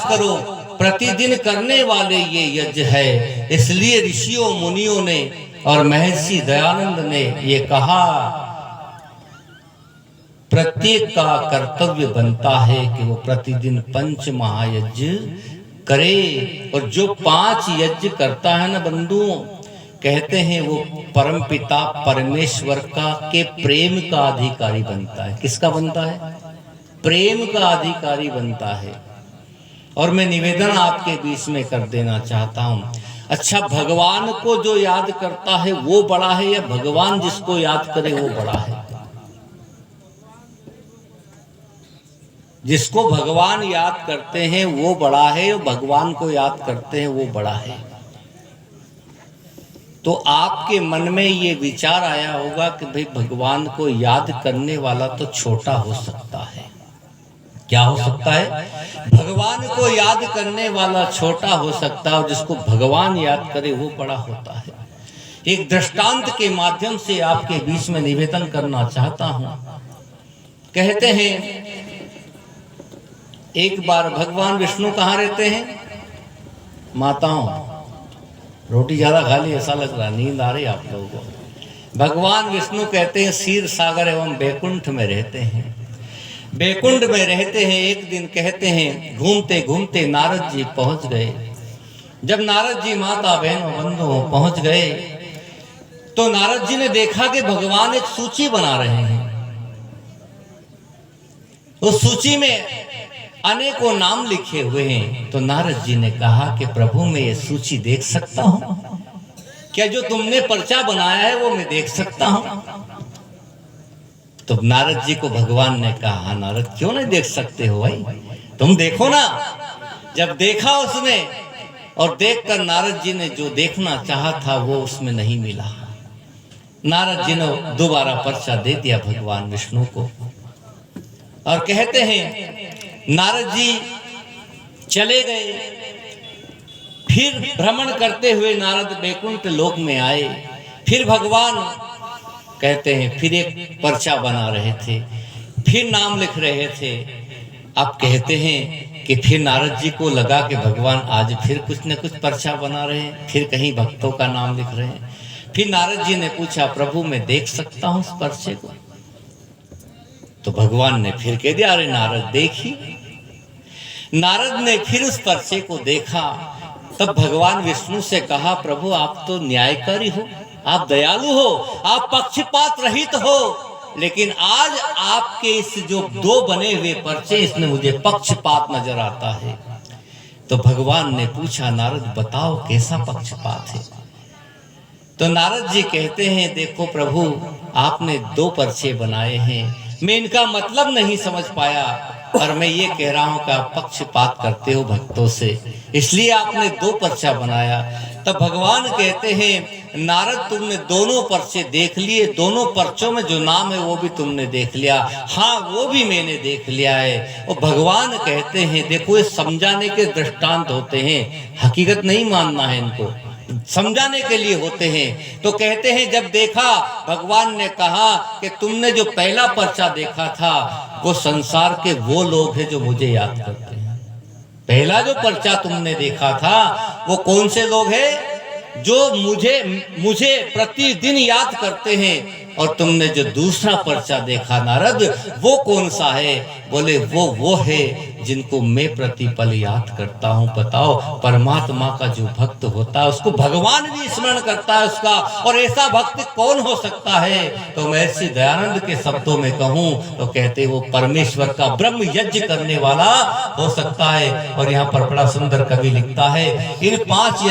करो, प्रतिदिन करने वाले ये यज्ञ है। इसलिए ऋषियों मुनियों ने और महर्षि दयानंद ने ये कहा, प्रत्येक का कर्तव्य बनता है कि वो प्रतिदिन 5 महायज्ञ करे। और जो 5 यज्ञ करता है ना बंधुओं, कहते हैं वो परमपिता परमेश्वर का के प्रेम का अधिकारी बनता है। किसका बनता है? प्रेम का अधिकारी बनता है। और मैं निवेदन आपके बीच में कर देना चाहता हूं, अच्छा, भगवान को जो याद करता है वो बड़ा है या भगवान जिसको याद करे वो बड़ा है? जिसको भगवान याद करते हैं वो बड़ा है, और भगवान को याद करते हैं वो बड़ा है। तो आपके मन में ये विचार आया होगा कि भाई भगवान को याद करने वाला तो छोटा हो सकता है। क्या हो सकता है? भगवान को याद करने वाला छोटा हो सकता है, और जिसको भगवान याद करे वो बड़ा होता है। एक दृष्टांत के माध्यम से आपके बीच में निवेदन करना चाहता हूं। कहते हैं एक बार भगवान विष्णु कहाँ रहते हैं? माताओं, रोटी ज्यादा खा ली ऐसा लग रहा, नींद आ रही आप लोगों को। भगवान विष्णु कहते हैं क्षीर सागर एवं बैकुंठ में रहते हैं। बैकुंठ में रहते हैं। एक दिन कहते हैं घूमते घूमते नारद जी पहुंच गए। जब नारद जी माता बहनों बंधुओं पहुंच गए तो नारद जी ने देखा कि भगवान एक सूची बना रहे हैं। उस सूची में अनेकों नाम लिखे हुए हैं। तो नारद जी ने कहा कि प्रभु मैं ये सूची देख सकता हूं क्या? जो तुमने पर्चा बनाया है वो मैं देख सकता हूं? तो नारद जी को भगवान ने कहा, नारद क्यों नहीं देख सकते हो भाई, तुम देखो ना। जब देखा उसने, और देखकर नारद जी ने जो देखना चाहा था वो उसमें नहीं मिला। नारद जी ने दोबारा पर्चा दे दिया भगवान विष्णु को। और कहते हैं नारद जी चले गए। फिर भ्रमण करते हुए नारद बैकुंठ लोक में आए। फिर भगवान कहते हैं फिर एक पर्चा बना रहे थे, फिर नाम लिख रहे थे। अब कहते हैं कि फिर नारद जी को लगा कि भगवान आज फिर कुछ न कुछ पर्चा बना रहे हैं, फिर कहीं भक्तों का नाम लिख रहे हैं। फिर नारद जी ने पूछा, प्रभु मैं देख सकता हूं उस पर्चे को? तो भगवान ने फिर कह दिया, अरे नारद देखिए। नारद ने फिर उस पर्चे को देखा। तब भगवान विष्णु से कहा, प्रभु आप तो न्यायकारी हो, आप दयालु हो, आप पक्षपात रहित हो, लेकिन आज आपके इस जो 2 बने हुए पर्चे इसमें मुझे पक्षपात नजर आता है। तो भगवान ने पूछा, नारद बताओ कैसा पक्षपात है? तो नारद जी कहते हैं, देखो प्रभु आपने 2 पर्चे बनाए हैं, मैं इनका मतलब नहीं समझ पाया, और मैं ये कह रहा हूं कि आप पक्षपात करते हो भक्तों से, इसलिए आपने 2 पर्चा बनाया। तब भगवान कहते हैं, नारद तुमने दोनों पर्चे देख लिए, दोनों पर्चों में जो नाम है वो भी तुमने देख लिया। हाँ वो भी मैंने देख लिया है। और भगवान कहते हैं, देखो ये समझाने के दृष्टांत होते हैं, हकीकत नहीं मानना है, इनको समझाने के लिए होते हैं। तो कहते हैं जब देखा, भगवान ने कहा कि तुमने जो पहला पर्चा देखा था वो संसार के वो लोग हैं जो मुझे याद करते हैं। पहला जो पर्चा तुमने देखा था वो कौन से लोग हैं? जो मुझे प्रतिदिन याद करते हैं। और तुमने जो दूसरा पर्चा देखा नारद, वो कौन सा है? बोले वो है जिनको मैं प्रतिपल याद करता हूँ। बताओ, परमात्मा का जो भक्त होता है उसको भगवान भी स्मरण करता है उसका, और ऐसा भक्त कौन हो सकता है? तो मैं श्री दयानंद के शब्दों में कहूँ तो कहते वो परमेश्वर का ब्रह्म यज्ञ करने वाला हो सकता है। और यहाँ पर बड़ा सुंदर कवि लिखता है, इन 5